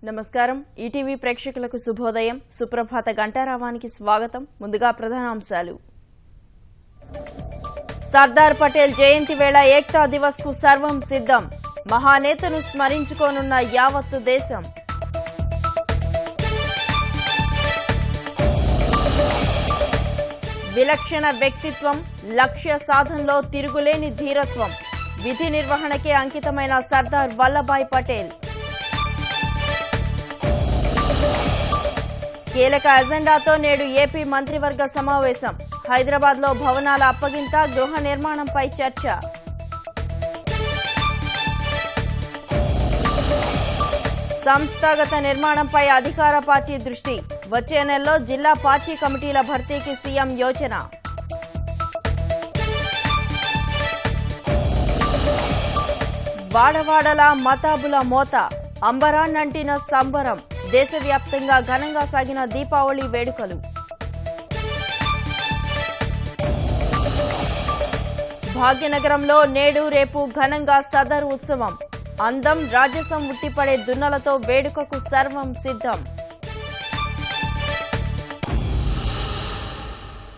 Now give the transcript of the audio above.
నమస్కారం ఈటీవీ ప్రేక్షకులకు శుభోదయం సుప్రభాత గంటారావానికి స్వాగతం ముందుగా ప్రధానాంశాలు సర్దార్ పటేల్ జయంతి వేళ ఏక్తా దివస్ కు సర్వం సిద్ధం మహానేతను స్మరించుకోనున్న యావత్తు దేశం విలక్షణ వ్యక్తిత్వం లక్ష్య సాధనలో తిరుగులేని ధీరత్వం విధి నిర్వహణకే అంకితమైన సర్దార్ వల్లభాయ్ పటేల్ కీలక అజెండాతో నేడు ఏపీ మంత్రివర్గ సమావేశం హైదరాబాద్ లో భవనాల అప్పగింత గృహ నిర్మాణంపై చర్చ సంస్థాగత నిర్మాణంపై అధికార పార్టీ దృష్టి వచ్చే నెలలో జిల్లా పార్టీ కమిటీల భర్తీకి సీఎం యోచన వాడవాడల మతాబుల మోత అంబరాన్నంటిన సంబరం దేశవ్యాప్తంగా ఘనంగా సాగిన దీపావళి వేడుకలు భాగ్యనగరంలో నేడు రేపు ఘనంగా సదర్ ఉత్సవం అందం రాజసం ఉట్టిపడే దున్నలతో వేడుకకు సర్వం సిద్ధం